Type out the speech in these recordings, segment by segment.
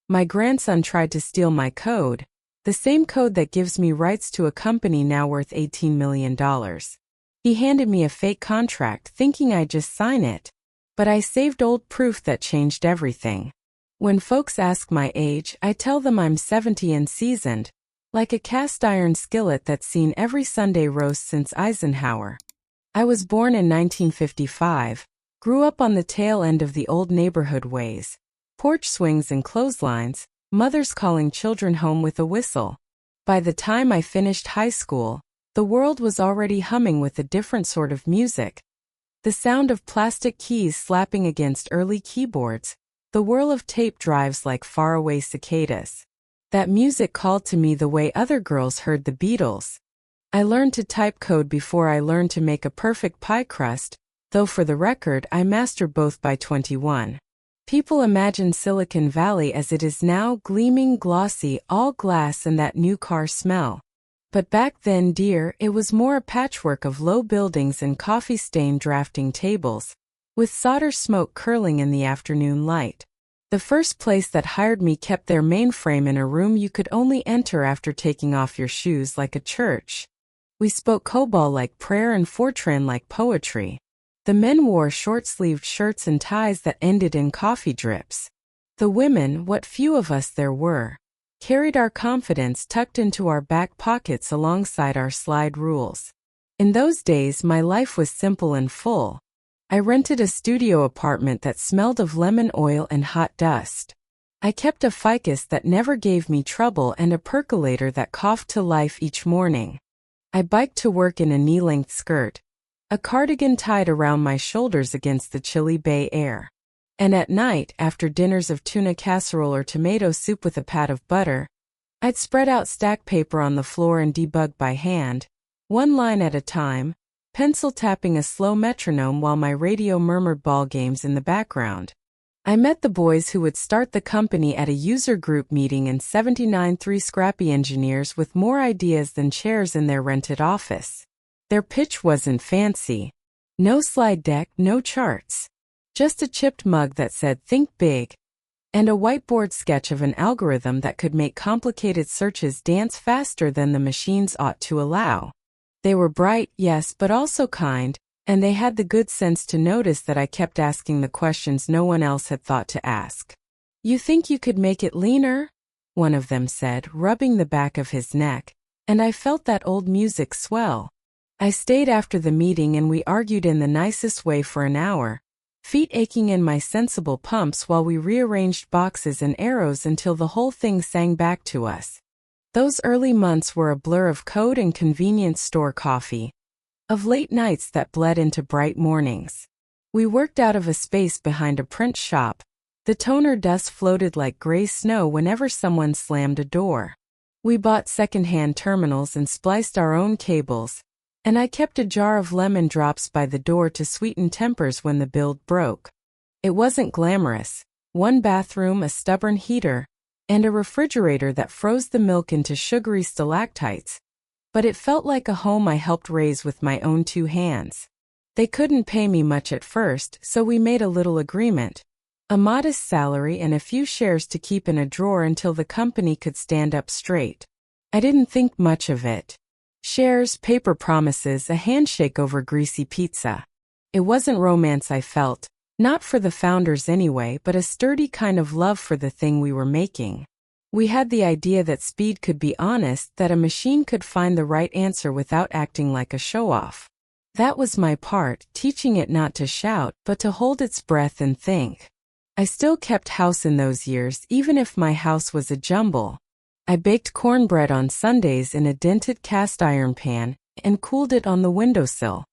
My grandson tried to steal my code, the same code that gives me rights to a company now worth $18 million. He handed me a fake contract thinking I'd just sign it, but I saved old proof that changed everything. When folks ask my age, I tell them I'm 70 and seasoned, like a cast-iron skillet that's seen every Sunday roast since Eisenhower. I was born in 1955, grew up on the tail end of the old neighborhood ways, porch swings and clotheslines, mothers calling children home with a whistle. By the time I finished high school, the world was already humming with a different sort of music. The sound of plastic keys slapping against early keyboards, the whirl of tape drives like faraway cicadas. That music called to me the way other girls heard the Beatles. I learned to type code before I learned to make a perfect pie crust, though for the record I mastered both by 21. People imagine Silicon Valley as it is now, gleaming, glossy, all glass and that new car smell. But back then, dear, it was more a patchwork of low buildings and coffee-stained drafting tables, with solder smoke curling in the afternoon light. The first place that hired me kept their mainframe in a room you could only enter after taking off your shoes, like a church. We spoke COBOL like prayer and Fortran like poetry. The men wore short-sleeved shirts and ties that ended in coffee drips. The women, what few of us there were, carried our confidence tucked into our back pockets alongside our slide rules. In those days, my life was simple and full. I rented a studio apartment that smelled of lemon oil and hot dust. I kept a ficus that never gave me trouble and a percolator that coughed to life each morning. I biked to work in a knee-length skirt, a cardigan tied around my shoulders against the chilly Bay air. And at night, after dinners of tuna casserole or tomato soup with a pat of butter, I'd spread out stack paper on the floor and debug by hand, one line at a time, pencil tapping a slow metronome while my radio murmured ball games in the background. I met the boys who would start the company at a user group meeting in 79, three scrappy engineers with more ideas than chairs in their rented office. Their pitch wasn't fancy. No slide deck, no charts. Just a chipped mug that said "Think Big," and a whiteboard sketch of an algorithm that could make complicated searches dance faster than the machines ought to allow. They were bright, yes, but also kind, and they had the good sense to notice that I kept asking the questions no one else had thought to ask. "You think you could make it leaner?" one of them said, rubbing the back of his neck, and I felt that old music swell. I stayed after the meeting and we argued in the nicest way for an hour, feet aching in my sensible pumps while we rearranged boxes and arrows until the whole thing sang back to us. Those early months were a blur of code and convenience store coffee, of late nights that bled into bright mornings. We worked out of a space behind a print shop. The toner dust floated like gray snow whenever someone slammed a door. We bought second-hand terminals and spliced our own cables, and I kept a jar of lemon drops by the door to sweeten tempers when the build broke. It wasn't glamorous. One bathroom, a stubborn heater, and a refrigerator that froze the milk into sugary stalactites. But it felt like a home I helped raise with my own two hands. They couldn't pay me much at first, so we made a little agreement. A modest salary and a few shares to keep in a drawer until the company could stand up straight. I didn't think much of it. Shares, paper promises, a handshake over greasy pizza. It wasn't romance I felt, not for the founders anyway, but a sturdy kind of love for the thing we were making. We had the idea that speed could be honest, that a machine could find the right answer without acting like a show-off. That was my part, teaching it not to shout, but to hold its breath and think. I still kept house in those years, even if my house was a jumble. I baked cornbread on Sundays in a dented cast-iron pan and cooled it on the windowsill.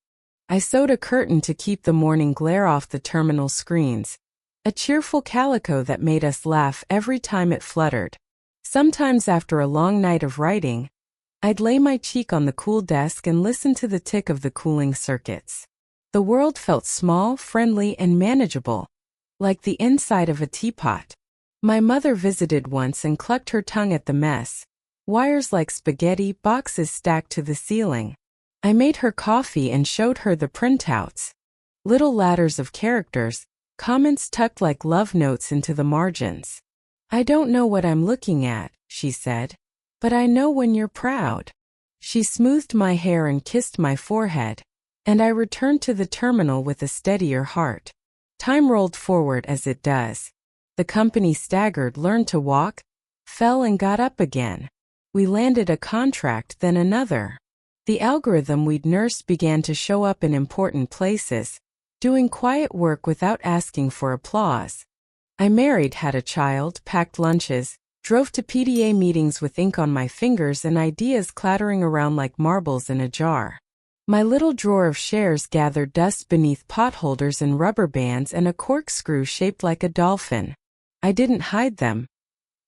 I sewed a curtain to keep the morning glare off the terminal screens, a cheerful calico that made us laugh every time it fluttered. Sometimes after a long night of writing, I'd lay my cheek on the cool desk and listen to the tick of the cooling circuits. The world felt small, friendly, and manageable, like the inside of a teapot. My mother visited once and clucked her tongue at the mess. Wires like spaghetti, boxes stacked to the ceiling. I made her coffee and showed her the printouts. Little ladders of characters, comments tucked like love notes into the margins. I don't know what I'm looking at, she said, but I know when you're proud. She smoothed my hair and kissed my forehead, and I returned to the terminal with a steadier heart. Time rolled forward as it does. The company staggered, learned to walk, fell and got up again. We landed a contract, then another. The algorithm we'd nursed began to show up in important places, doing quiet work without asking for applause. I married, had a child, packed lunches, drove to PDA meetings with ink on my fingers and ideas clattering around like marbles in a jar. My little drawer of shares gathered dust beneath potholders and rubber bands and a corkscrew shaped like a dolphin. I didn't hide them.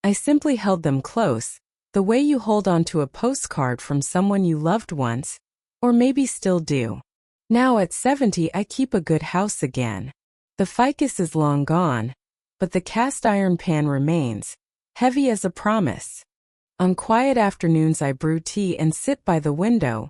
I simply held them close, the way you hold onto a postcard from someone you loved once, or maybe still do. Now at 70 I keep a good house again. The ficus is long gone, but the cast iron pan remains, heavy as a promise. On quiet afternoons I brew tea and sit by the window,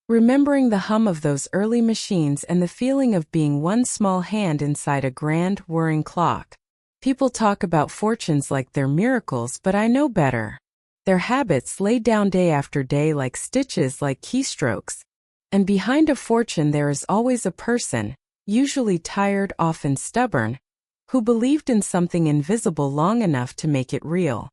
remembering the hum of those early machines and the feeling of being one small hand inside a grand, whirring clock. People talk about fortunes like they're miracles, but I know better. They're habits laid down day after day like stitches, like keystrokes. And behind a fortune there is always a person, usually tired, often stubborn, who believed in something invisible long enough to make it real.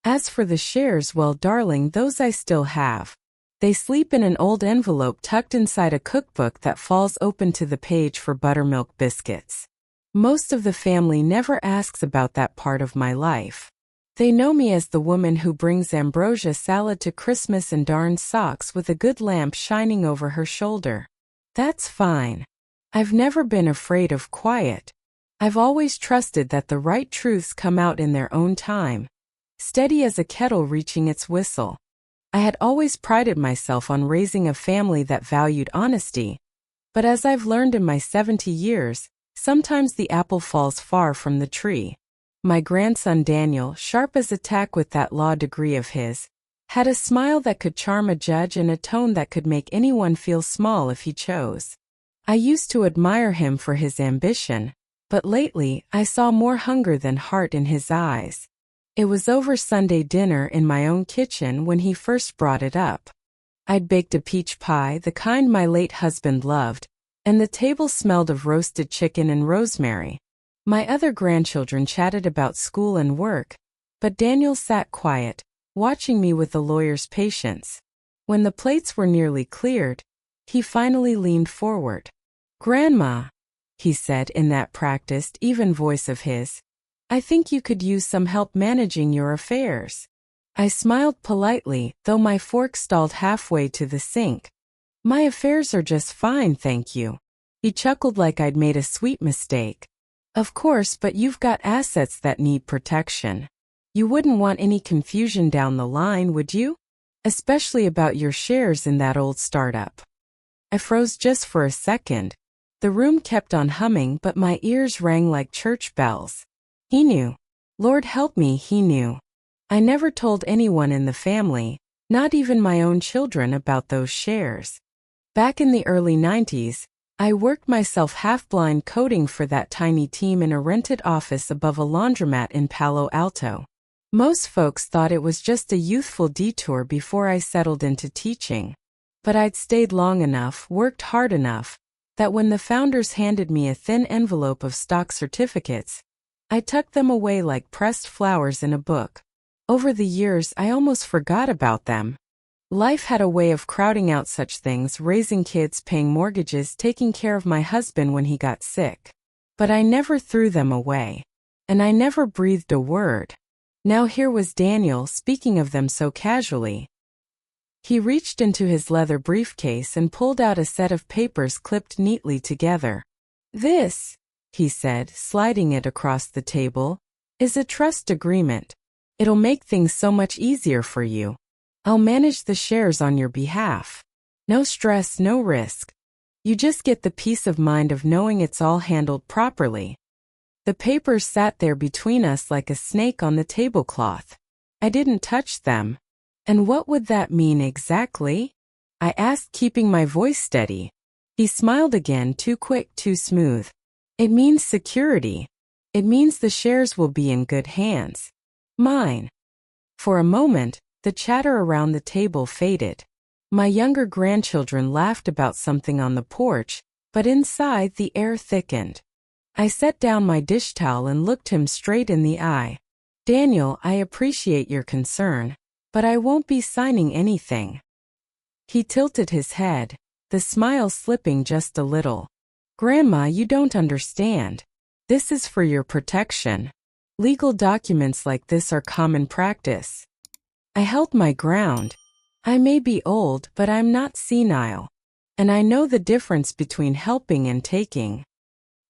As for the shares, well, darling, those I still have. They sleep in an old envelope tucked inside a cookbook that falls open to the page for buttermilk biscuits. Most of the family never asks about that part of my life. They know me as the woman who brings ambrosia salad to Christmas and darns socks with a good lamp shining over her shoulder. That's fine. I've never been afraid of quiet. I've always trusted that the right truths come out in their own time, steady as a kettle reaching its whistle. I had always prided myself on raising a family that valued honesty, but as I've learned in my 70 years, sometimes the apple falls far from the tree. My grandson Daniel, sharp as a tack with that law degree of his, had a smile that could charm a judge and a tone that could make anyone feel small if he chose. I used to admire him for his ambition, but lately I saw more hunger than heart in his eyes. It was over Sunday dinner in my own kitchen when he first brought it up. I'd baked a peach pie, the kind my late husband loved, and the table smelled of roasted chicken and rosemary. My other grandchildren chatted about school and work, but Daniel sat quiet, watching me with a lawyer's patience. When the plates were nearly cleared, he finally leaned forward. "Grandma," he said in that practiced, even voice of his, "I think you could use some help managing your affairs." I smiled politely, though my fork stalled halfway to the sink. "My affairs are just fine, thank you." He chuckled like I'd made a sweet mistake. "Of course, but you've got assets that need protection. You wouldn't want any confusion down the line, would you? Especially about your shares in that old startup." I froze just for a second. The room kept on humming, but my ears rang like church bells. He knew. Lord help me, he knew. I never told anyone in the family, not even my own children, about those shares. Back in the early 90s, I worked myself half-blind coding for that tiny team in a rented office above a laundromat in Palo Alto. Most folks thought it was just a youthful detour before I settled into teaching. But I'd stayed long enough, worked hard enough, that when the founders handed me a thin envelope of stock certificates, I tucked them away like pressed flowers in a book. Over the years, I almost forgot about them. Life had a way of crowding out such things: raising kids, paying mortgages, taking care of my husband when he got sick. But I never threw them away. And I never breathed a word. Now here was Daniel speaking of them so casually. He reached into his leather briefcase and pulled out a set of papers clipped neatly together. "This," he said, sliding it across the table, "is a trust agreement. It'll make things so much easier for you. I'll manage the shares on your behalf. No stress, no risk. You just get the peace of mind of knowing it's all handled properly." The papers sat there between us like a snake on the tablecloth. I didn't touch them. "And what would that mean exactly?" I asked, keeping my voice steady. He smiled again, too quick, too smooth. "It means security. It means the shares will be in good hands. Mine. For a moment, the chatter around the table faded. My younger grandchildren laughed about something on the porch, but inside the air thickened. I set down my dish towel and looked him straight in the eye. Daniel, I appreciate your concern, but I won't be signing anything. He tilted his head, the smile slipping just a little. Grandma, you don't understand. This is for your protection. Legal documents like this are common practice. I held my ground. I may be old, but I'm not senile. And I know the difference between helping and taking.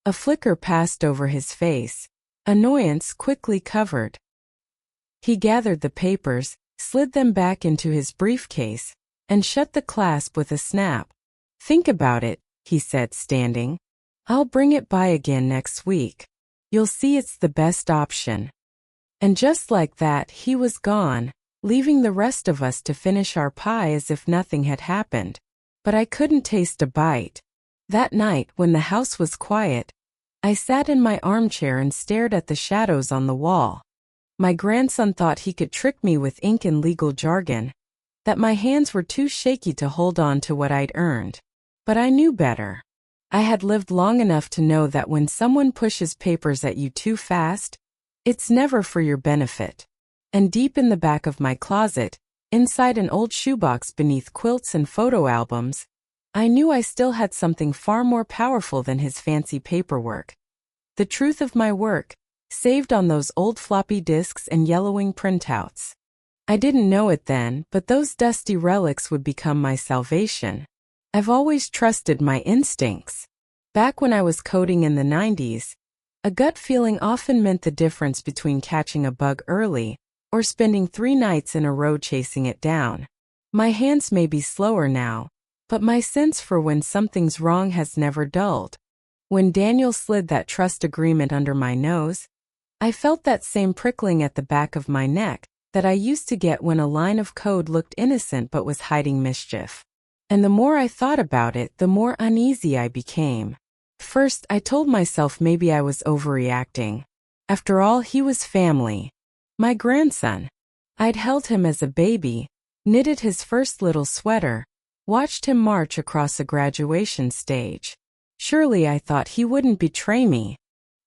A flicker passed over his face. Annoyance quickly covered. He gathered the papers, slid them back into his briefcase, and shut the clasp with a snap. Think about it, he said, standing. I'll bring it by again next week. You'll see it's the best option. And just like that, he was gone, leaving the rest of us to finish our pie as if nothing had happened. But I couldn't taste a bite. That night, when the house was quiet, I sat in my armchair and stared at the shadows on the wall. My grandson thought he could trick me with ink and legal jargon, that my hands were too shaky to hold on to what I'd earned. But I knew better. I had lived long enough to know that when someone pushes papers at you too fast, it's never for your benefit. And deep in the back of my closet, inside an old shoebox beneath quilts and photo albums, I knew I still had something far more powerful than his fancy paperwork. The truth of my work, saved on those old floppy disks and yellowing printouts. I didn't know it then, but those dusty relics would become my salvation. I've always trusted my instincts. Back when I was coding in the 90s, a gut feeling often meant the difference between catching a bug early or spending 3 nights in a row chasing it down. My hands may be slower now, but my sense for when something's wrong has never dulled. When Daniel slid that trust agreement under my nose, I felt that same prickling at the back of my neck that I used to get when a line of code looked innocent but was hiding mischief. And the more I thought about it, the more uneasy I became. First, I told myself maybe I was overreacting. After all, he was family. My grandson. I'd held him as a baby, knitted his first little sweater, watched him march across a graduation stage. Surely I thought he wouldn't betray me.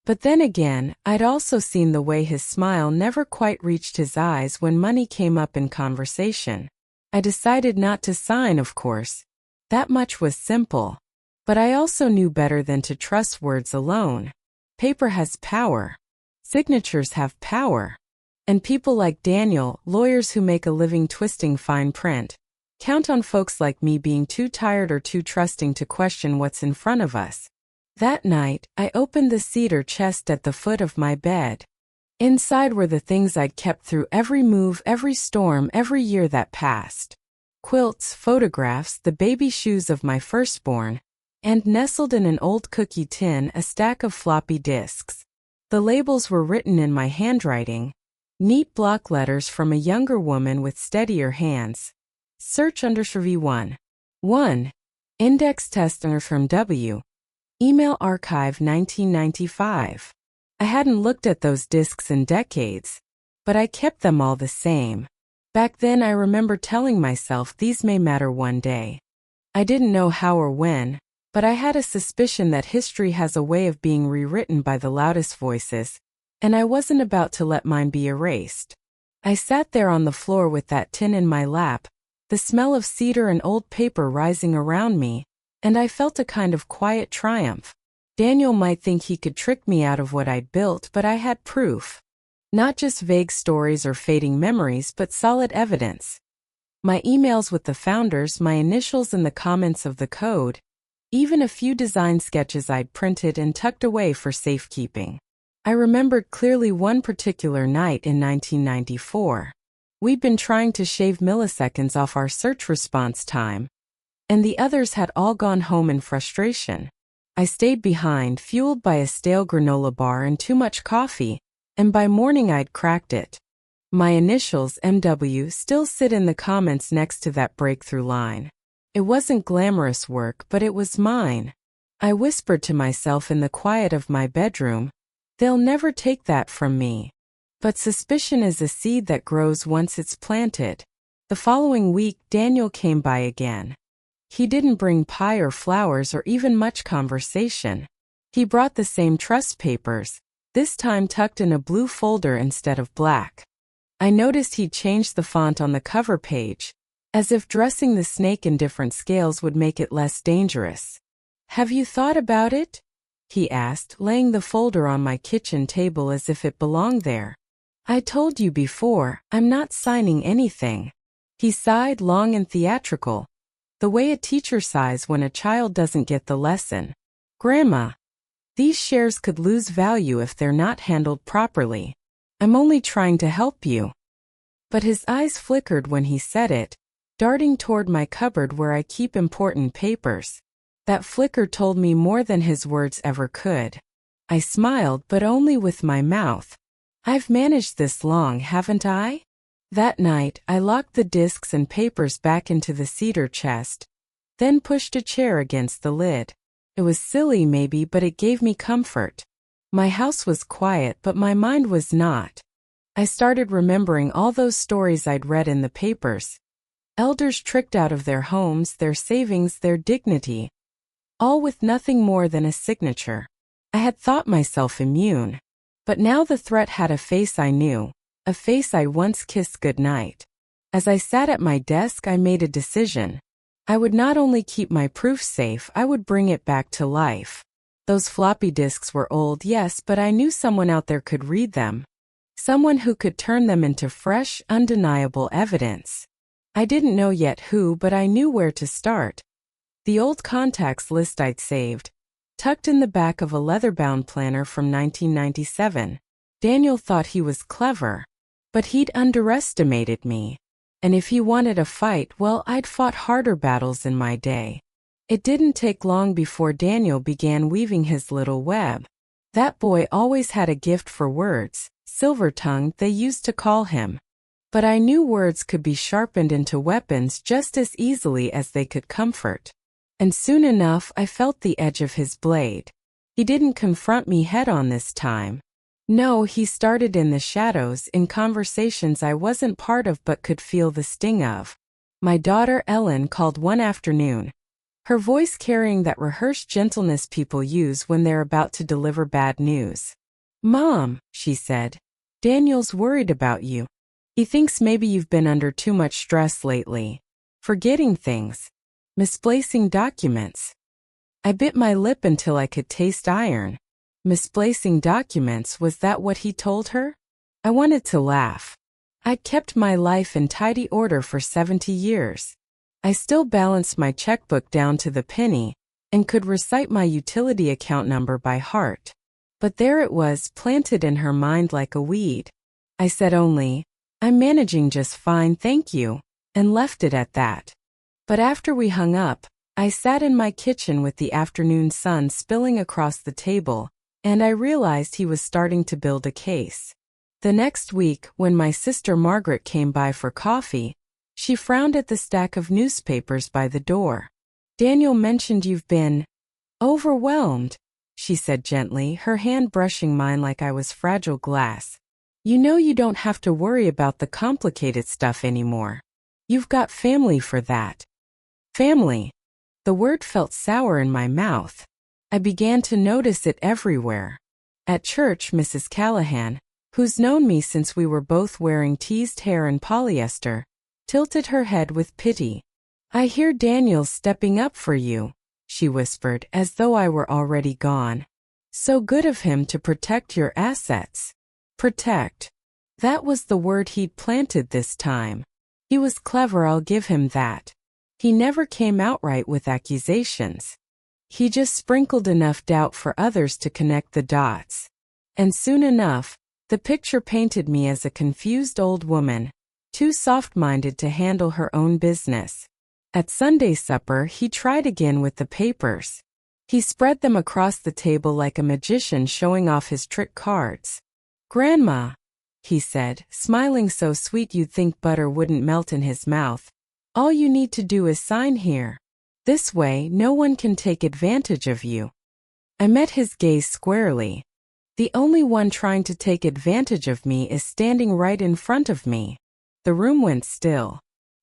But then again, I'd also seen the way his smile never quite reached his eyes when money came up in conversation. I decided not to sign, of course. That much was simple. But I also knew better than to trust words alone. Paper has power. Signatures have power. And people like Daniel, lawyers who make a living twisting fine print, count on folks like me being too tired or too trusting to question what's in front of us. That night, I opened the cedar chest at the foot of my bed. Inside were the things I'd kept through every move, every storm, every year that passed. Quilts, photographs, the baby shoes of my firstborn, and nestled in an old cookie tin, a stack of floppy disks. The labels were written in my handwriting, neat block letters from a younger woman with steadier hands. Search under V1. 1. Index test under from W. Email archive 1995. I hadn't looked at those disks in decades, but I kept them all the same. Back then I remember telling myself these may matter one day. I didn't know how or when, but I had a suspicion that history has a way of being rewritten by the loudest voices, and I wasn't about to let mine be erased. I sat there on the floor with that tin in my lap, the smell of cedar and old paper rising around me, and I felt a kind of quiet triumph. Daniel might think he could trick me out of what I'd built, but I had proof. Not just vague stories or fading memories, but solid evidence. My emails with the founders, my initials in the comments of the code, even a few design sketches I'd printed and tucked away for safekeeping. I remembered clearly one particular night in 1994. We'd been trying to shave milliseconds off our search response time, and the others had all gone home in frustration. I stayed behind, fueled by a stale granola bar and too much coffee, and by morning I'd cracked it. My initials, MW, still sit in the comments next to that breakthrough line. It wasn't glamorous work, but it was mine. I whispered to myself in the quiet of my bedroom, "They'll never take that from me." But suspicion is a seed that grows once it's planted. The following week, Daniel came by again. He didn't bring pie or flowers or even much conversation. He brought the same trust papers, this time tucked in a blue folder instead of black. I noticed he'd changed the font on the cover page, as if dressing the snake in different scales would make it less dangerous. "Have you thought about it?" he asked, laying the folder on my kitchen table as if it belonged there. "I told you before, I'm not signing anything." He sighed, long and theatrical, the way a teacher sighs when a child doesn't get the lesson. "Grandma, these shares could lose value if they're not handled properly. I'm only trying to help you." But his eyes flickered when he said it, darting toward my cupboard where I keep important papers. That flicker told me more than his words ever could. I smiled, but only with my mouth. "I've managed this long, haven't I?" That night, I locked the discs and papers back into the cedar chest, then pushed a chair against the lid. It was silly maybe, but it gave me comfort. My house was quiet, but my mind was not. I started remembering all those stories I'd read in the papers. Elders tricked out of their homes, their savings, their dignity, all with nothing more than a signature. I had thought myself immune. But now the threat had a face I knew, a face I once kissed goodnight. As I sat at my desk, I made a decision. I would not only keep my proof safe, I would bring it back to life. Those floppy disks were old, yes, but I knew someone out there could read them. Someone who could turn them into fresh, undeniable evidence. I didn't know yet who, but I knew where to start. The old contacts list I'd saved, tucked in the back of a leather-bound planner from 1997. Daniel thought he was clever, but he'd underestimated me. And if he wanted a fight, well, I'd fought harder battles in my day. It didn't take long before Daniel began weaving his little web. That boy always had a gift for words, silver-tongued they used to call him. But I knew words could be sharpened into weapons just as easily as they could comfort. And soon enough I felt the edge of his blade. He didn't confront me head-on this time. No, he started in the shadows, in conversations I wasn't part of but could feel the sting of. My daughter Ellen called one afternoon, her voice carrying that rehearsed gentleness people use when they're about to deliver bad news. "Mom," she said, "Daniel's worried about you. He thinks maybe you've been under too much stress lately. Forgetting things. Misplacing documents." I bit my lip until I could taste iron. Misplacing documents, was that what he told her? I wanted to laugh. I'd kept my life in tidy order for 70 years. I still balanced my checkbook down to the penny, and could recite my utility account number by heart. But there it was, planted in her mind like a weed. I said only, "I'm managing just fine, thank you," and left it at that. But after we hung up, I sat in my kitchen with the afternoon sun spilling across the table, and I realized he was starting to build a case. The next week, when my sister Margaret came by for coffee, she frowned at the stack of newspapers by the door. "Daniel mentioned you've been overwhelmed," she said gently, her hand brushing mine like I was fragile glass. "You know you don't have to worry about the complicated stuff anymore. You've got family for that." Family. The word felt sour in my mouth. I began to notice it everywhere. At church, Mrs. Callahan, who's known me since we were both wearing teased hair and polyester, tilted her head with pity. "I hear Daniel's stepping up for you," she whispered, as though I were already gone. "So good of him to protect your assets." Protect. That was the word he'd planted this time. He was clever, I'll give him that. He never came outright with accusations. He just sprinkled enough doubt for others to connect the dots. And soon enough, the picture painted me as a confused old woman, too soft-minded to handle her own business. At Sunday supper, he tried again with the papers. He spread them across the table like a magician showing off his trick cards. "Grandma," he said, smiling so sweet you'd think butter wouldn't melt in his mouth, "all you need to do is sign here. This way, no one can take advantage of you." I met his gaze squarely. The only one trying to take advantage of me is standing right in front of me. The room went still.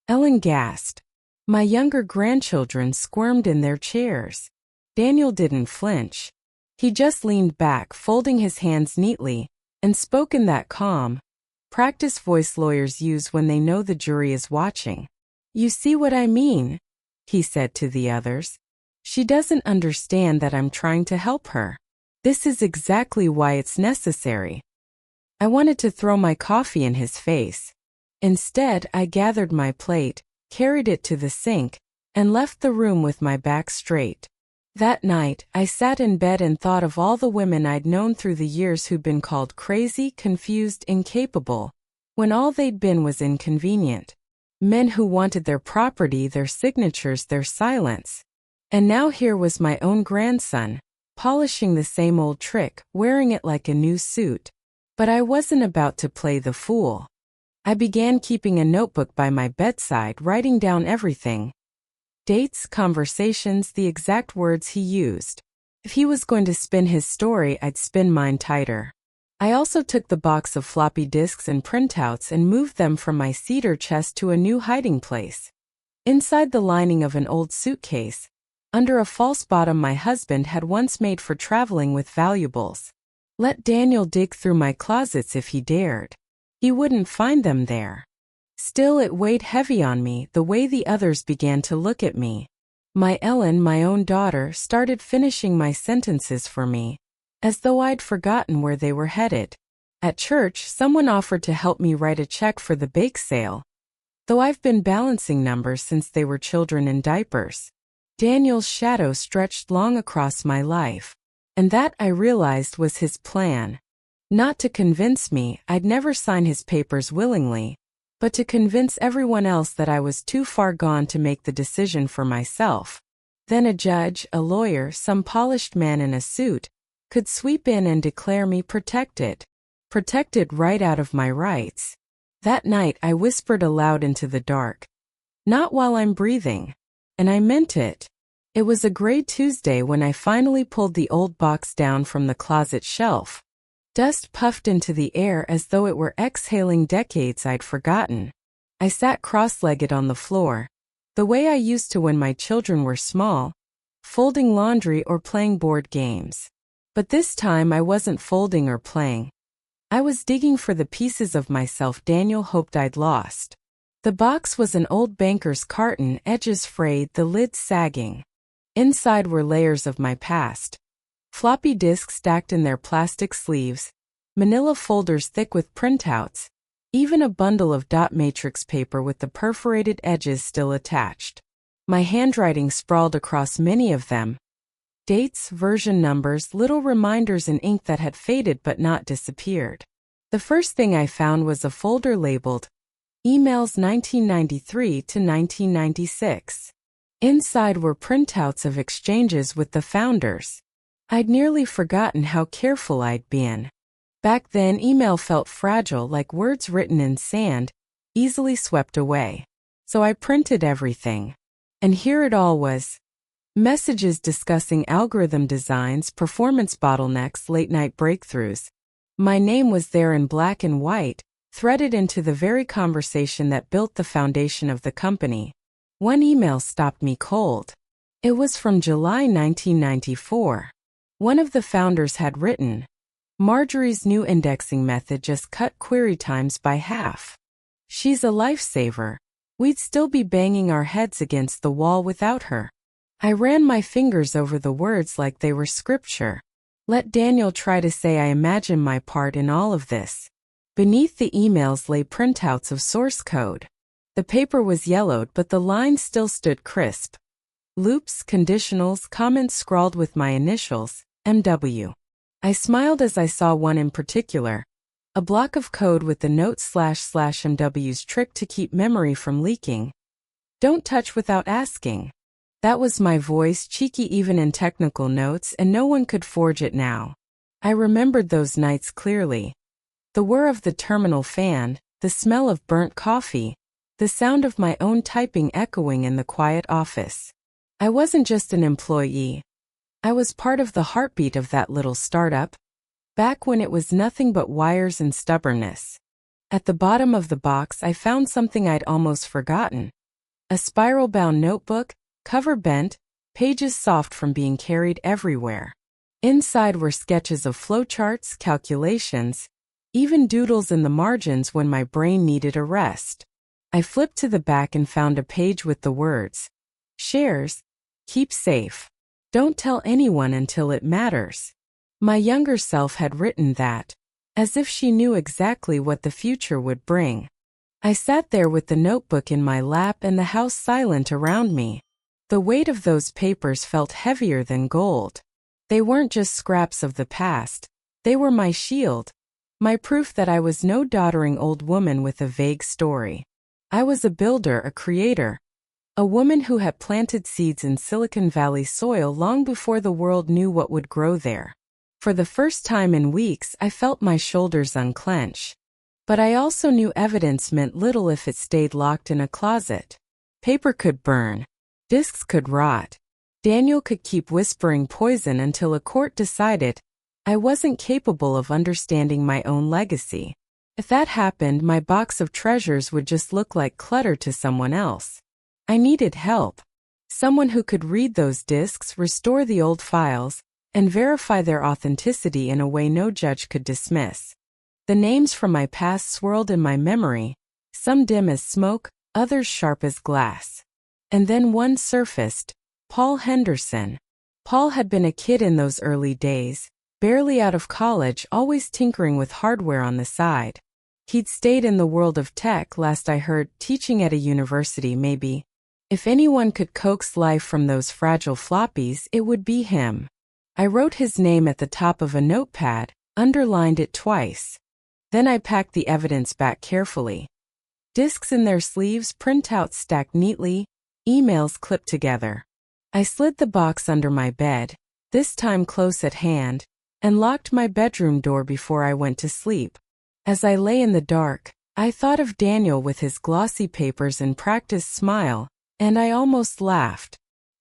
Ellen gasped. My younger grandchildren squirmed in their chairs. Daniel didn't flinch. He just leaned back, folding his hands neatly, and spoke in that calm, practice voice lawyers use when they know the jury is watching. You see what I mean? He said to the others. She doesn't understand that I'm trying to help her. This is exactly why it's necessary. I wanted to throw my coffee in his face. Instead, I gathered my plate, carried it to the sink, and left the room with my back straight. That night, I sat in bed and thought of all the women I'd known through the years who'd been called crazy, confused, incapable, when all they'd been was inconvenient. Men who wanted their property, their signatures, their silence. And now here was my own grandson, polishing the same old trick, wearing it like a new suit. But I wasn't about to play the fool. I began keeping a notebook by my bedside, writing down everything. Dates, conversations, the exact words he used. If he was going to spin his story, I'd spin mine tighter. I also took the box of floppy disks and printouts and moved them from my cedar chest to a new hiding place. Inside the lining of an old suitcase, under a false bottom my husband had once made for traveling with valuables. Let Daniel dig through my closets if he dared. He wouldn't find them there. Still, it weighed heavy on me, the way the others began to look at me. My Ellen, my own daughter, started finishing my sentences for me, as though I'd forgotten where they were headed. At church, someone offered to help me write a check for the bake sale, though I've been balancing numbers since they were children in diapers. Daniel's shadow stretched long across my life, and that, I realized, was his plan. Not to convince me, I'd never sign his papers willingly, but to convince everyone else that I was too far gone to make the decision for myself. Then a judge, a lawyer, some polished man in a suit, could sweep in and declare me protected. Protected right out of my rights. That night I whispered aloud into the dark. Not while I'm breathing. And I meant it. It was a gray Tuesday when I finally pulled the old box down from the closet shelf. Dust puffed into the air as though it were exhaling decades I'd forgotten. I sat cross-legged on the floor, the way I used to when my children were small, folding laundry or playing board games. But this time I wasn't folding or playing. I was digging for the pieces of myself Daniel hoped I'd lost. The box was an old banker's carton, edges frayed, the lid sagging. Inside were layers of my past. Floppy disks stacked in their plastic sleeves, manila folders thick with printouts, even a bundle of dot matrix paper with the perforated edges still attached. My handwriting sprawled across many of them. Dates, version numbers, little reminders in ink that had faded but not disappeared. The first thing I found was a folder labeled Emails 1993 to 1996. Inside were printouts of exchanges with the founders. I'd nearly forgotten how careful I'd been. Back then, email felt fragile, like words written in sand, easily swept away. So I printed everything. And here it all was. Messages discussing algorithm designs, performance bottlenecks, late-night breakthroughs. My name was there in black and white, threaded into the very conversation that built the foundation of the company. One email stopped me cold. It was from July 1994. One of the founders had written, Marjorie's new indexing method just cut query times by half. She's a lifesaver. We'd still be banging our heads against the wall without her. I ran my fingers over the words like they were scripture. Let Daniel try to say I imagine my part in all of this. Beneath the emails lay printouts of source code. The paper was yellowed, but the lines still stood crisp. Loops, conditionals, comments scrawled with my initials, MW. I smiled as I saw one in particular. A block of code with the note //MW's trick to keep memory from leaking. Don't touch without asking. That was my voice, cheeky even in technical notes, and no one could forge it now. I remembered those nights clearly. The whir of the terminal fan, the smell of burnt coffee, the sound of my own typing echoing in the quiet office. I wasn't just an employee. I was part of the heartbeat of that little startup. back when it was nothing but wires and stubbornness. At the bottom of the box I found something I'd almost forgotten. A spiral-bound notebook, cover bent, pages soft from being carried everywhere. Inside were sketches of flowcharts, calculations, even doodles in the margins when my brain needed a rest. I flipped to the back and found a page with the words, "Shares, keep safe. Don't tell anyone until it matters." My younger self had written that, as if she knew exactly what the future would bring. I sat there with the notebook in my lap and the house silent around me. The weight of those papers felt heavier than gold. They weren't just scraps of the past, they were my shield, my proof that I was no doddering old woman with a vague story. I was a builder, a creator, a woman who had planted seeds in Silicon Valley soil long before the world knew what would grow there. For the first time in weeks, I felt my shoulders unclench. But I also knew evidence meant little if it stayed locked in a closet. Paper could burn. Discs could rot. Daniel could keep whispering poison until a court decided I wasn't capable of understanding my own legacy. If that happened, my box of treasures would just look like clutter to someone else. I needed help. Someone who could read those discs, restore the old files, and verify their authenticity in a way no judge could dismiss. The names from my past swirled in my memory, some dim as smoke, others sharp as glass. And then one surfaced, Paul Henderson. Paul had been a kid in those early days, barely out of college, always tinkering with hardware on the side. He'd stayed in the world of tech, last I heard, teaching at a university maybe. If anyone could coax life from those fragile floppies, it would be him. I wrote his name at the top of a notepad, underlined it twice. Then I packed the evidence back carefully. Discs in their sleeves, printouts stacked neatly, emails clipped together. I slid the box under my bed, this time close at hand, and locked my bedroom door before I went to sleep. As I lay in the dark, I thought of Daniel with his glossy papers and practiced smile, and I almost laughed.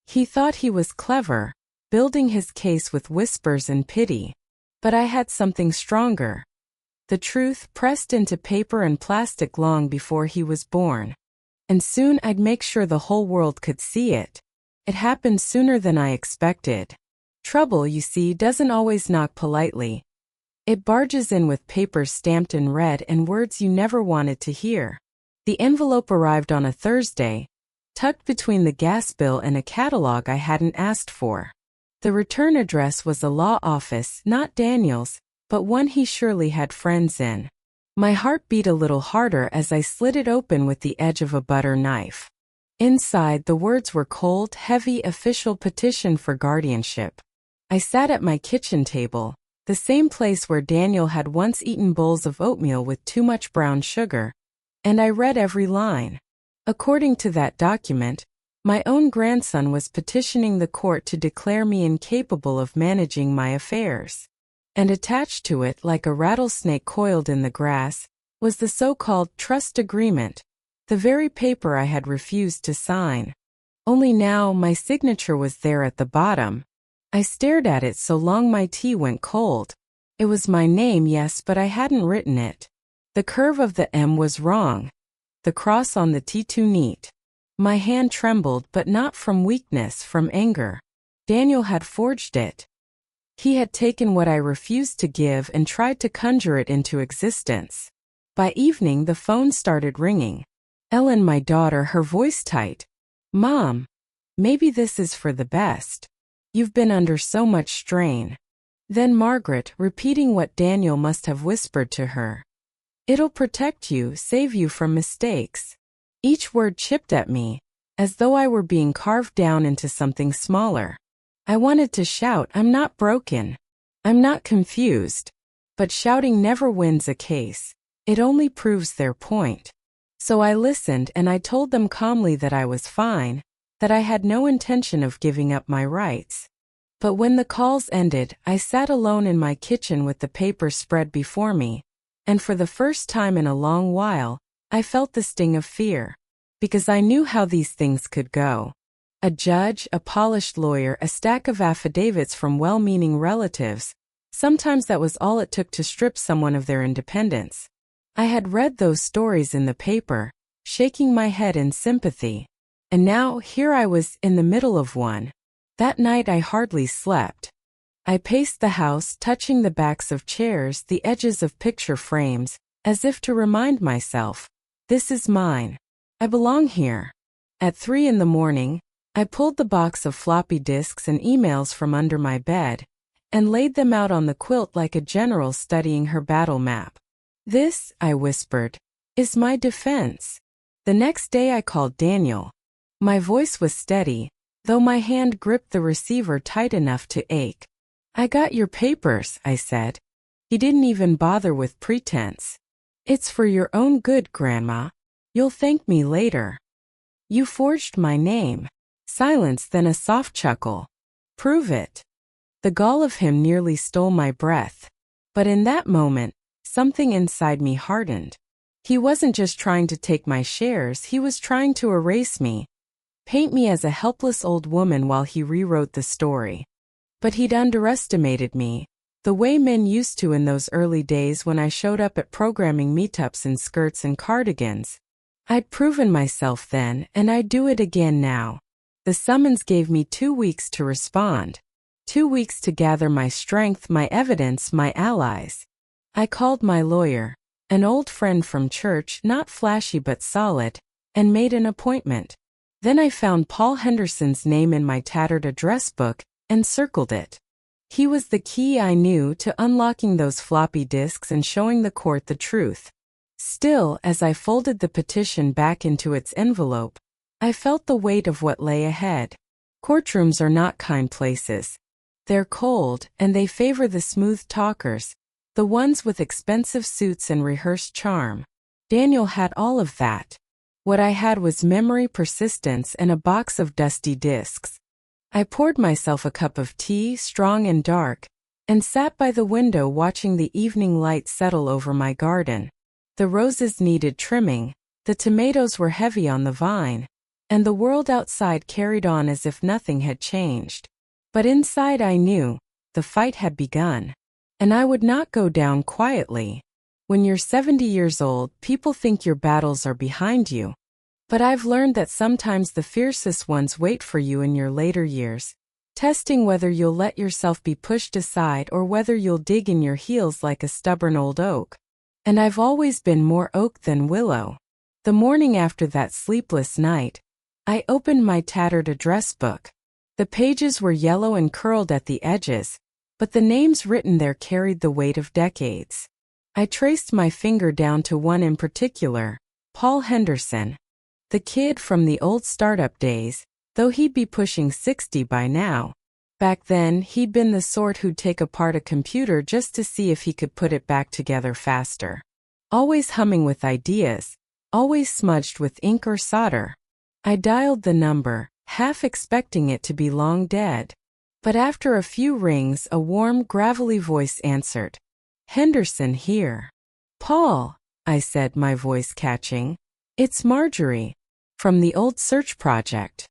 He thought he was clever, building his case with whispers and pity. But I had something stronger. The truth pressed into paper and plastic long before he was born. And soon I'd make sure the whole world could see it. It happened sooner than I expected. Trouble, you see, doesn't always knock politely. It barges in with papers stamped in red and words you never wanted to hear. The envelope arrived on a Thursday, tucked between the gas bill and a catalog I hadn't asked for. The return address was a law office, not Daniel's, but one he surely had friends in. My heart beat a little harder as I slid it open with the edge of a butter knife. Inside, the words were cold, heavy, official petition for guardianship. I sat at my kitchen table, the same place where Daniel had once eaten bowls of oatmeal with too much brown sugar, and I read every line. According to that document, my own grandson was petitioning the court to declare me incapable of managing my affairs. And attached to it, like a rattlesnake coiled in the grass, was the so-called trust agreement, the very paper I had refused to sign. Only now my signature was there at the bottom. I stared at it so long my tea went cold. It was my name, yes, but I hadn't written it. The curve of the M was wrong. The cross on the T too neat. My hand trembled, but not from weakness, from anger. Daniel had forged it. He had taken what I refused to give and tried to conjure it into existence. By evening the phone started ringing. Ellen, my daughter, her voice tight. "Mom, maybe this is for the best. You've been under so much strain." Then Margaret, repeating what Daniel must have whispered to her. "It'll protect you, save you from mistakes." Each word chipped at me, as though I were being carved down into something smaller. I wanted to shout, "I'm not broken. I'm not confused." But shouting never wins a case. It only proves their point. So I listened, and I told them calmly that I was fine, that I had no intention of giving up my rights. But when the calls ended, I sat alone in my kitchen with the paper spread before me, and for the first time in a long while, I felt the sting of fear. Because I knew how these things could go. A judge, a polished lawyer, a stack of affidavits from well-meaning relatives, Sometimes that was all it took to strip someone of their independence. I had read those stories in the paper, shaking my head in sympathy. And now here I was in the middle of one. That night I hardly slept. I paced the house, touching the backs of chairs, the edges of picture frames, as if to remind myself, this is mine. I belong here. At 3 in the morning, I pulled the box of floppy disks and emails from under my bed and laid them out on the quilt like a general studying her battle map. This, I whispered, is my defense. The next day I called Daniel. My voice was steady, though my hand gripped the receiver tight enough to ache. I got your papers, I said. He didn't even bother with pretense. It's for your own good, Grandma. You'll thank me later. You forged my name. Silence, then a soft chuckle. Prove it. The gall of him nearly stole my breath. But in that moment, something inside me hardened. He wasn't just trying to take my shares, he was trying to erase me. Paint me as a helpless old woman while he rewrote the story. But he'd underestimated me, the way men used to in those early days when I showed up at programming meetups in skirts and cardigans. I'd proven myself then, and I'd do it again now. The summons gave me 2 weeks to respond. 2 weeks to gather my strength, my evidence, my allies. I called my lawyer, an old friend from church, not flashy but solid, and made an appointment. Then I found Paul Henderson's name in my tattered address book and circled it. He was the key, I knew, to unlocking those floppy disks and showing the court the truth. Still, as I folded the petition back into its envelope, I felt the weight of what lay ahead. Courtrooms are not kind places. They're cold, and they favor the smooth talkers, the ones with expensive suits and rehearsed charm. Daniel had all of that. What I had was memory, persistence, and a box of dusty discs. I poured myself a cup of tea, strong and dark, and sat by the window watching the evening light settle over my garden. The roses needed trimming, the tomatoes were heavy on the vine, and the world outside carried on as if nothing had changed. But inside I knew, the fight had begun. And I would not go down quietly. When you're 70 years old, people think your battles are behind you. But I've learned that sometimes the fiercest ones wait for you in your later years, testing whether you'll let yourself be pushed aside or whether you'll dig in your heels like a stubborn old oak. And I've always been more oak than willow. The morning after that sleepless night, I opened my tattered address book. The pages were yellow and curled at the edges, but the names written there carried the weight of decades. I traced my finger down to one in particular, Paul Henderson. The kid from the old startup days, though he'd be pushing 60 by now. Back then, he'd been the sort who'd take apart a computer just to see if he could put it back together faster. Always humming with ideas, always smudged with ink or solder. I dialed the number, half expecting it to be long dead. But after a few rings, a warm, gravelly voice answered. Henderson here. Paul, I said, my voice catching. It's Marjorie. From the old search project.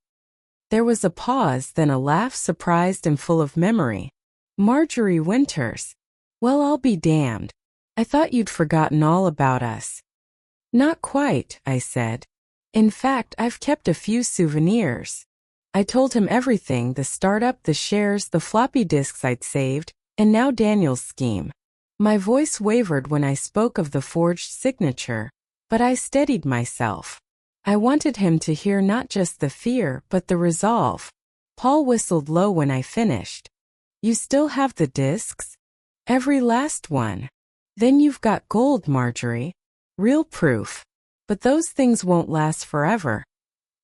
There was a pause, then a laugh, surprised and full of memory. Marjorie Winters. Well, I'll be damned. I thought you'd forgotten all about us. Not quite, I said. In fact, I've kept a few souvenirs. I told him everything, the startup, the shares, the floppy disks I'd saved, and now Daniel's scheme. My voice wavered when I spoke of the forged signature, but I steadied myself. I wanted him to hear not just the fear, but the resolve. Paul whistled low when I finished. You still have the disks? Every last one. Then you've got gold, Marjorie. Real proof. But those things won't last forever.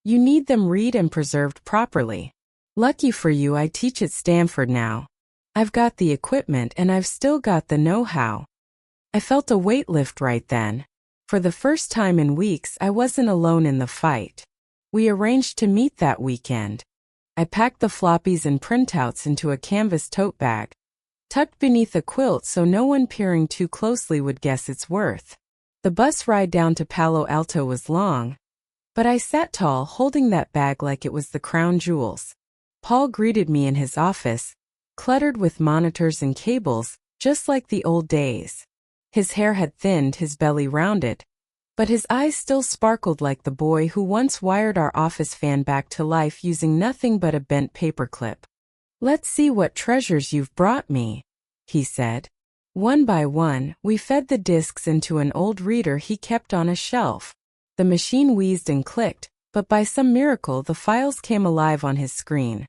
You need them read and preserved properly. Lucky for you, I teach at Stanford now. I've got the equipment and I've still got the know-how. I felt a weight lift right then. For the first time in weeks, I wasn't alone in the fight. We arranged to meet that weekend. I packed the floppies and printouts into a canvas tote bag, tucked beneath a quilt so no one peering too closely would guess its worth. The bus ride down to Palo Alto was long, but I sat tall, holding that bag like it was the crown jewels. Paul greeted me in his office, cluttered with monitors and cables, just like the old days. His hair had thinned, his belly rounded, but his eyes still sparkled like the boy who once wired our office fan back to life using nothing but a bent paperclip. "Let's see what treasures you've brought me," he said. One by one, we fed the discs into an old reader he kept on a shelf. The machine wheezed and clicked, but by some miracle the files came alive on his screen.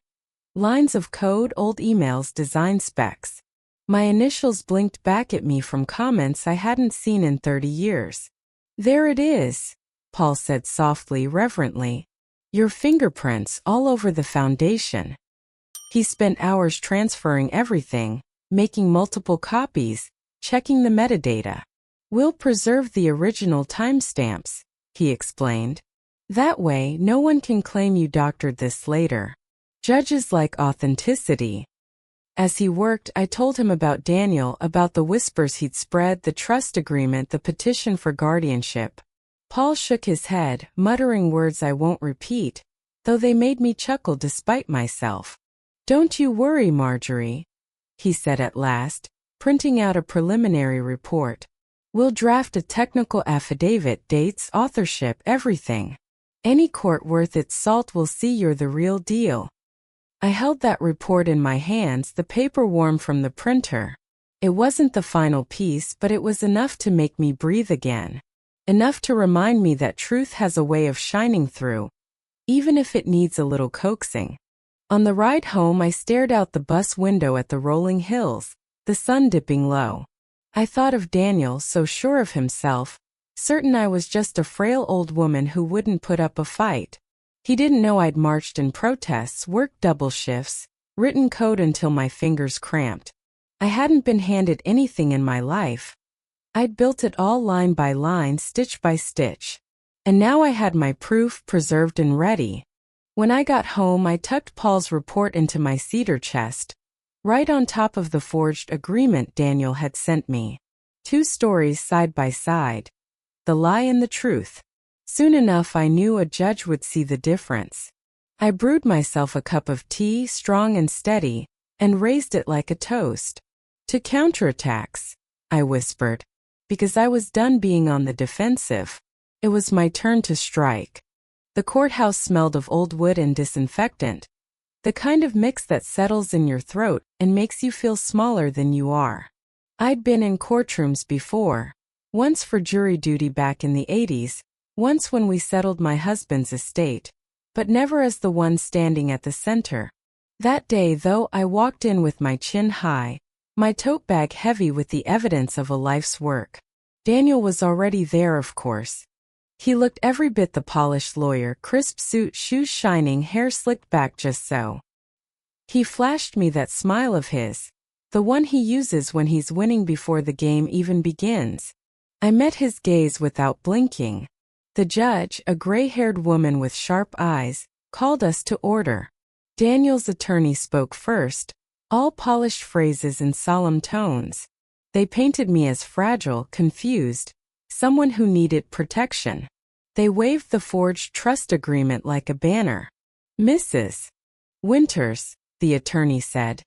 Lines of code, old emails, design specs. My initials blinked back at me from comments I hadn't seen in 30 years. "There it is," Paul said softly, reverently. "Your fingerprints all over the foundation." He spent hours transferring everything, making multiple copies, checking the metadata. "We'll preserve the original timestamps," he explained. "That way, no one can claim you doctored this later. Judges like authenticity." As he worked, I told him about Daniel, about the whispers he'd spread, the trust agreement, the petition for guardianship. Paul shook his head, muttering words I won't repeat, though they made me chuckle despite myself. "Don't you worry, Marjorie," he said at last, printing out a preliminary report. "We'll draft a technical affidavit, dates, authorship, everything. Any court worth its salt will see you're the real deal." I held that report in my hands, the paper warm from the printer. It wasn't the final piece, but it was enough to make me breathe again. Enough to remind me that truth has a way of shining through, even if it needs a little coaxing. On the ride home, I stared out the bus window at the rolling hills, the sun dipping low. I thought of Daniel, so sure of himself, certain I was just a frail old woman who wouldn't put up a fight. He didn't know I'd marched in protests, worked double shifts, written code until my fingers cramped. I hadn't been handed anything in my life. I'd built it all line by line, stitch by stitch. And now I had my proof preserved and ready. When I got home, I tucked Paul's report into my cedar chest, right on top of the forged agreement Daniel had sent me. 2 stories side by side. The lie and the truth. Soon enough I knew a judge would see the difference. I brewed myself a cup of tea, strong and steady, and raised it like a toast. "To counterattacks," I whispered, because I was done being on the defensive. It was my turn to strike. The courthouse smelled of old wood and disinfectant, the kind of mix that settles in your throat and makes you feel smaller than you are. I'd been in courtrooms before, once for jury duty back in the 80s, once when we settled my husband's estate, but never as the one standing at the center. That day, though, I walked in with my chin high, my tote bag heavy with the evidence of a life's work. Daniel was already there, of course. He looked every bit the polished lawyer, crisp suit, shoes shining, hair slicked back just so. He flashed me that smile of his, the one he uses when he's winning before the game even begins. I met his gaze without blinking. The judge, a gray-haired woman with sharp eyes, called us to order. Daniel's attorney spoke first, all polished phrases in solemn tones. They painted me as fragile, confused, someone who needed protection. They waved the forged trust agreement like a banner. "Mrs. Winters," the attorney said,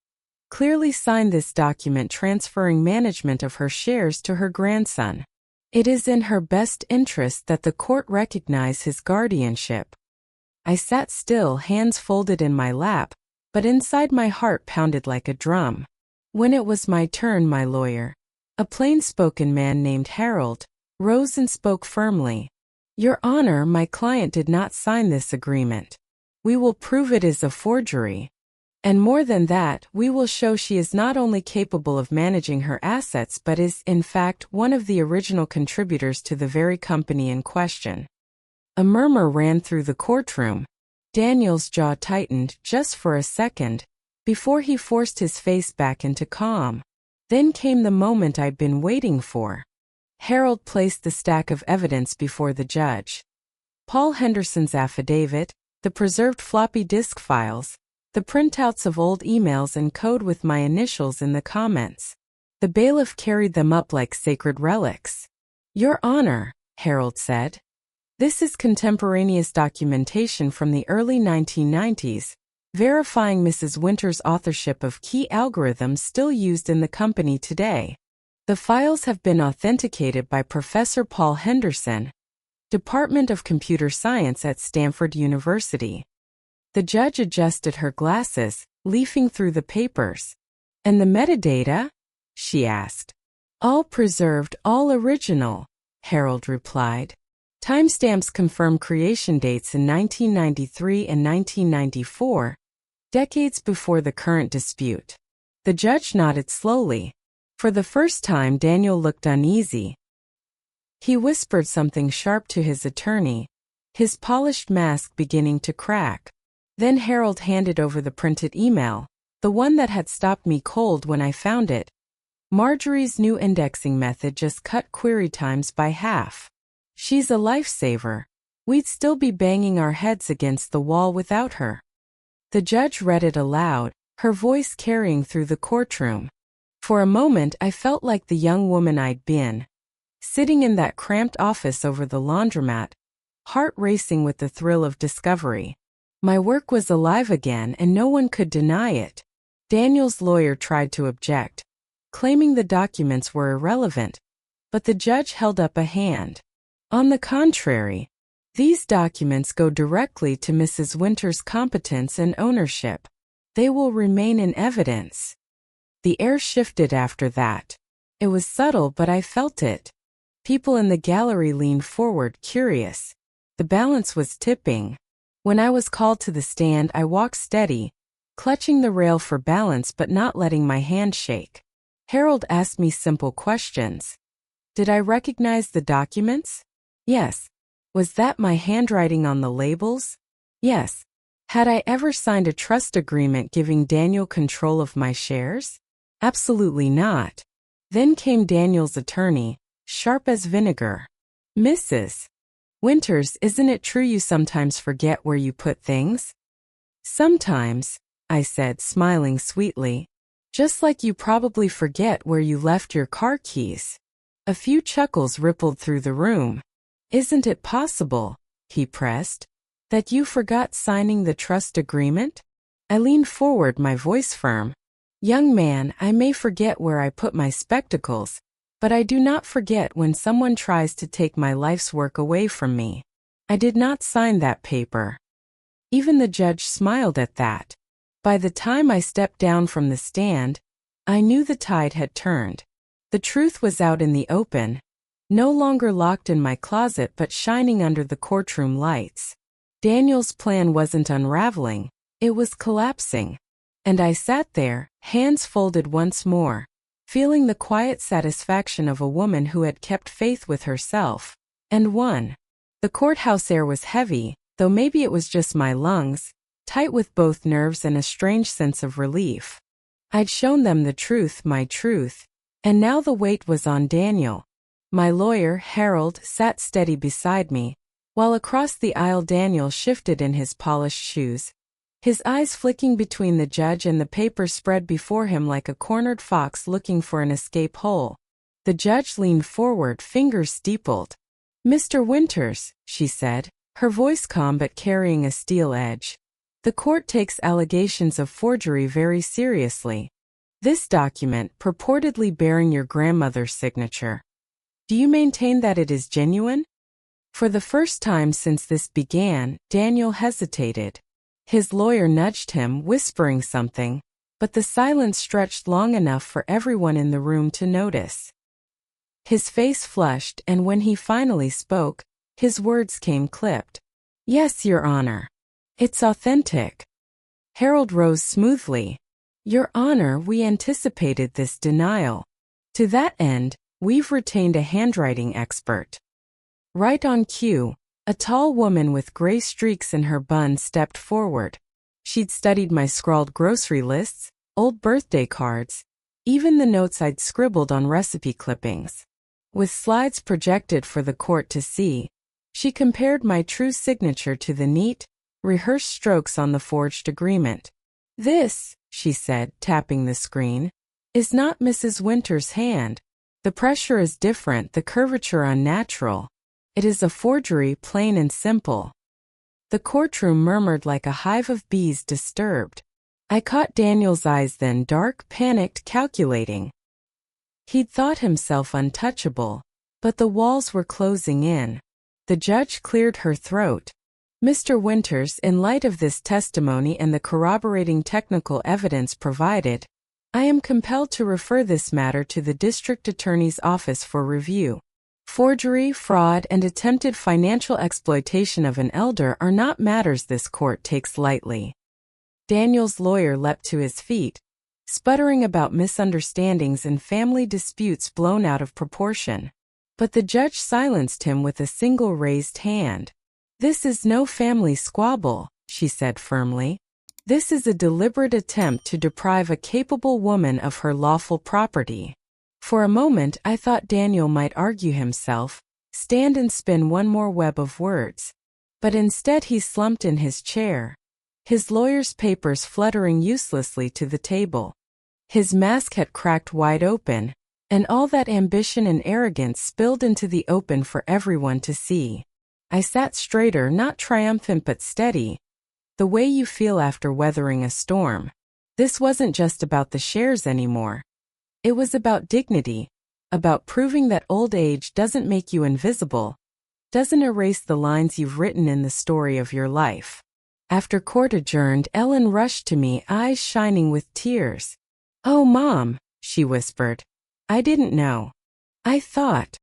"clearly signed this document transferring management of her shares to her grandson. It is in her best interest that the court recognize his guardianship." I sat still, hands folded in my lap, but inside my heart pounded like a drum. When it was my turn, my lawyer, a plain-spoken man named Harold, rose and spoke firmly. "Your Honor, my client did not sign this agreement. We will prove it is a forgery. And more than that, we will show she is not only capable of managing her assets but is, in fact, one of the original contributors to the very company in question." A murmur ran through the courtroom. Daniel's jaw tightened just for a second, before he forced his face back into calm. Then came the moment I'd been waiting for. Harold placed the stack of evidence before the judge. Paul Henderson's affidavit, the preserved floppy disk files, the printouts of old emails and code with my initials in the comments. The bailiff carried them up like sacred relics. "Your Honor," Harold said, "this is contemporaneous documentation from the early 1990s, verifying Mrs. Winter's authorship of key algorithms still used in the company today. The files have been authenticated by Professor Paul Henderson, Department of Computer Science at Stanford University. The judge adjusted her glasses, leafing through the papers. And the metadata? She asked. All preserved, all original, Harold replied. Timestamps confirm creation dates in 1993 and 1994, decades before the current dispute. The judge nodded slowly. For the first time, Daniel looked uneasy. He whispered something sharp to his attorney, his polished mask beginning to crack. Then Harold handed over the printed email, the one that had stopped me cold when I found it. Marjorie's new indexing method just cut query times by half. She's a lifesaver. We'd still be banging our heads against the wall without her. The judge read it aloud, her voice carrying through the courtroom. For a moment I felt like the young woman I'd been, sitting in that cramped office over the laundromat, heart racing with the thrill of discovery. My work was alive again and no one could deny it. Daniel's lawyer tried to object, claiming the documents were irrelevant, but the judge held up a hand. On the contrary, these documents go directly to Mrs. Winter's competence and ownership. They will remain in evidence. The air shifted after that. It was subtle, but I felt it. People in the gallery leaned forward, curious. The balance was tipping. When I was called to the stand, I walked steady, clutching the rail for balance but not letting my hand shake. Harold asked me simple questions. Did I recognize the documents? Yes. Was that my handwriting on the labels? Yes. Had I ever signed a trust agreement giving Daniel control of my shares? Absolutely not. Then came Daniel's attorney, sharp as vinegar. Mrs. Winters, isn't it true you sometimes forget where you put things? Sometimes, I said, smiling sweetly. Just like you probably forget where you left your car keys. A few chuckles rippled through the room. Isn't it possible, he pressed, that you forgot signing the trust agreement? I leaned forward, my voice firm. Young man, I may forget where I put my spectacles, but I do not forget when someone tries to take my life's work away from me. I did not sign that paper. Even the judge smiled at that. By the time I stepped down from the stand, I knew the tide had turned. The truth was out in the open, no longer locked in my closet but shining under the courtroom lights. Daniel's plan wasn't unraveling, it was collapsing. And I sat there, hands folded once more, feeling the quiet satisfaction of a woman who had kept faith with herself, and won. The courthouse air was heavy, though maybe it was just my lungs, tight with both nerves and a strange sense of relief. I'd shown them the truth, my truth, and now the weight was on Daniel. My lawyer, Harold, sat steady beside me, while across the aisle Daniel shifted in his polished shoes, his eyes flicking between the judge and the paper spread before him like a cornered fox looking for an escape hole. The judge leaned forward, fingers steepled. Mr. Winters, she said, her voice calm but carrying a steel edge. The court takes allegations of forgery very seriously. This document, purportedly bearing your grandmother's signature. Do you maintain that it is genuine? For the first time since this began, Daniel hesitated. His lawyer nudged him, whispering something, but the silence stretched long enough for everyone in the room to notice. His face flushed, and when he finally spoke, his words came clipped. Yes, Your Honor. It's authentic. Harold rose smoothly. Your Honor, we anticipated this denial. To that end, we've retained a handwriting expert. Right on cue, a tall woman with gray streaks in her bun stepped forward. She'd studied my scrawled grocery lists, old birthday cards, even the notes I'd scribbled on recipe clippings. With slides projected for the court to see, she compared my true signature to the neat, rehearsed strokes on the forged agreement. This, she said, tapping the screen, is not Mrs. Winter's hand. The pressure is different, the curvature unnatural. It is a forgery, plain and simple. The courtroom murmured like a hive of bees disturbed. I caught Daniel's eyes then, dark, panicked, calculating. He'd thought himself untouchable, but the walls were closing in. The judge cleared her throat. Mr. Winters, in light of this testimony and the corroborating technical evidence provided, I am compelled to refer this matter to the District Attorney's Office for review. Forgery, fraud, and attempted financial exploitation of an elder are not matters this court takes lightly. Daniel's lawyer leapt to his feet, sputtering about misunderstandings and family disputes blown out of proportion. But the judge silenced him with a single raised hand. "This is no family squabble," she said firmly. "This is a deliberate attempt to deprive a capable woman of her lawful property." For a moment I thought Daniel might argue himself, stand and spin one more web of words. But instead he slumped in his chair, his lawyer's papers fluttering uselessly to the table. His mask had cracked wide open, and all that ambition and arrogance spilled into the open for everyone to see. I sat straighter, not triumphant but steady, the way you feel after weathering a storm. This wasn't just about the shares anymore. It was about dignity, about proving that old age doesn't make you invisible, doesn't erase the lines you've written in the story of your life. After court adjourned, Ellen rushed to me, eyes shining with tears. "Oh, Mom," she whispered. "I didn't know. I thought."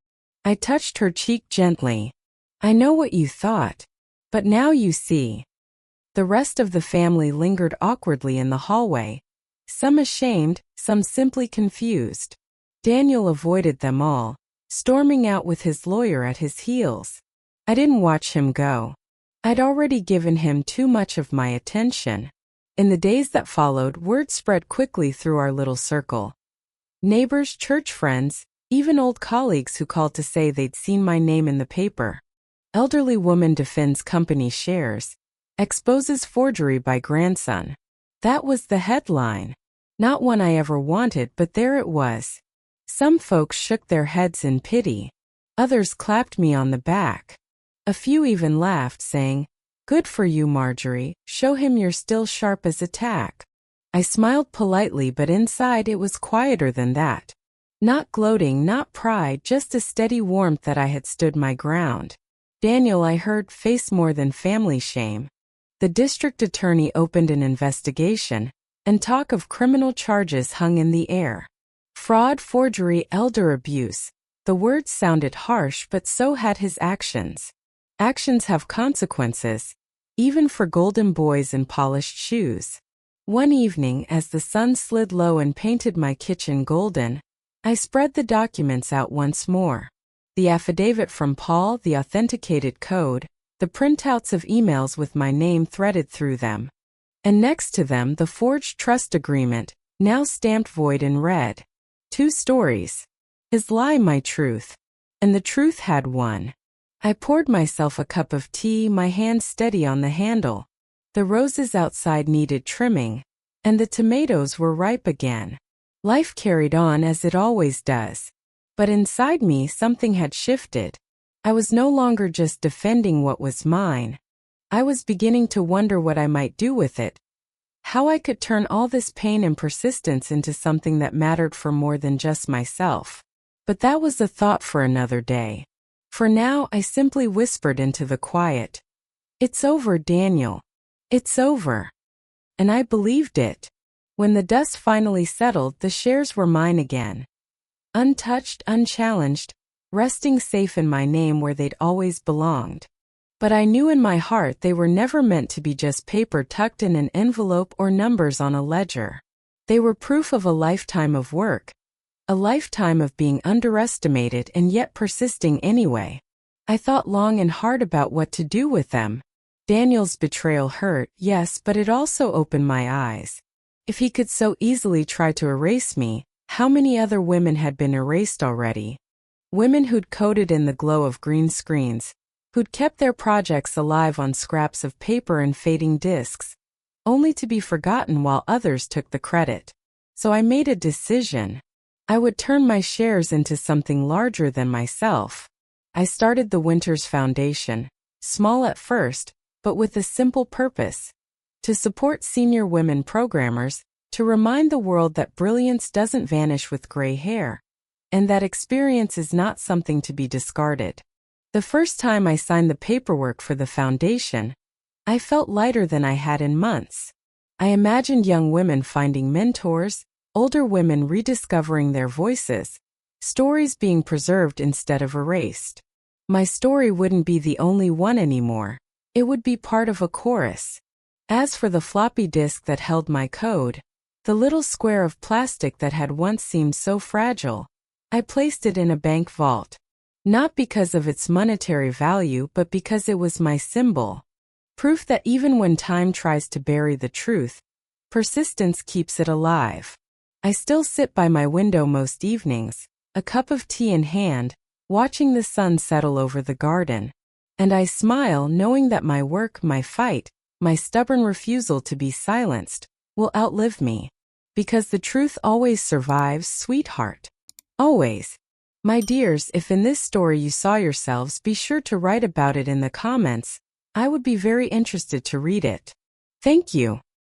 I touched her cheek gently. "I know what you thought. But now you see." The rest of the family lingered awkwardly in the hallway, some ashamed, some simply confused. Daniel avoided them all, storming out with his lawyer at his heels. I didn't watch him go. I'd already given him too much of my attention. In the days that followed, word spread quickly through our little circle. Neighbors, church friends, even old colleagues who called to say they'd seen my name in the paper. "Elderly woman defends company shares. Exposes forgery by grandson." That was the headline. Not one I ever wanted, but there it was. Some folks shook their heads in pity. Others clapped me on the back. A few even laughed, saying, "Good for you, Marjorie. Show him you're still sharp as a tack." I smiled politely, but inside it was quieter than that. Not gloating, not pride, just a steady warmth that I had stood my ground. Daniel, I heard, faced more than family shame. The district attorney opened an investigation, and talk of criminal charges hung in the air. Fraud, forgery, elder abuse. The words sounded harsh, but so had his actions. Actions have consequences, even for golden boys in polished shoes. One evening, as the sun slid low and painted my kitchen golden, I spread the documents out once more. The affidavit from Paul, the authenticated code, the printouts of emails with my name threaded through them. And next to them the forged trust agreement, now stamped void in red. 2 stories. His lie, my truth. And the truth had won. I poured myself a cup of tea, my hand steady on the handle. The roses outside needed trimming, and the tomatoes were ripe again. Life carried on as it always does. But inside me something had shifted. I was no longer just defending what was mine. I was beginning to wonder what I might do with it. How I could turn all this pain and persistence into something that mattered for more than just myself. But that was a thought for another day. For now, I simply whispered into the quiet. "It's over, Daniel. It's over." And I believed it. When the dust finally settled, the shares were mine again. Untouched, unchallenged, resting safe in my name where they'd always belonged. But I knew in my heart they were never meant to be just paper tucked in an envelope or numbers on a ledger. They were proof of a lifetime of work, a lifetime of being underestimated and yet persisting anyway. I thought long and hard about what to do with them. Daniel's betrayal hurt, yes, but it also opened my eyes. If he could so easily try to erase me, how many other women had been erased already? Women who'd coded in the glow of green screens, who'd kept their projects alive on scraps of paper and fading discs, only to be forgotten while others took the credit. So I made a decision. I would turn my shares into something larger than myself. I started the Winters Foundation, small at first, but with a simple purpose: to support senior women programmers, to remind the world that brilliance doesn't vanish with gray hair, and that experience is not something to be discarded. The first time I signed the paperwork for the foundation, I felt lighter than I had in months. I imagined young women finding mentors, older women rediscovering their voices, stories being preserved instead of erased. My story wouldn't be the only one anymore. It would be part of a chorus. As for the floppy disk that held my code, the little square of plastic that had once seemed so fragile, I placed it in a bank vault. Not because of its monetary value, but because it was my symbol. Proof that even when time tries to bury the truth, persistence keeps it alive. I still sit by my window most evenings, a cup of tea in hand, watching the sun settle over the garden. And I smile knowing that my work, my fight, my stubborn refusal to be silenced, will outlive me. Because the truth always survives, sweetheart. Always. My dears, if in this story you saw yourselves, be sure to write about it in the comments. I would be very interested to read it. Thank you.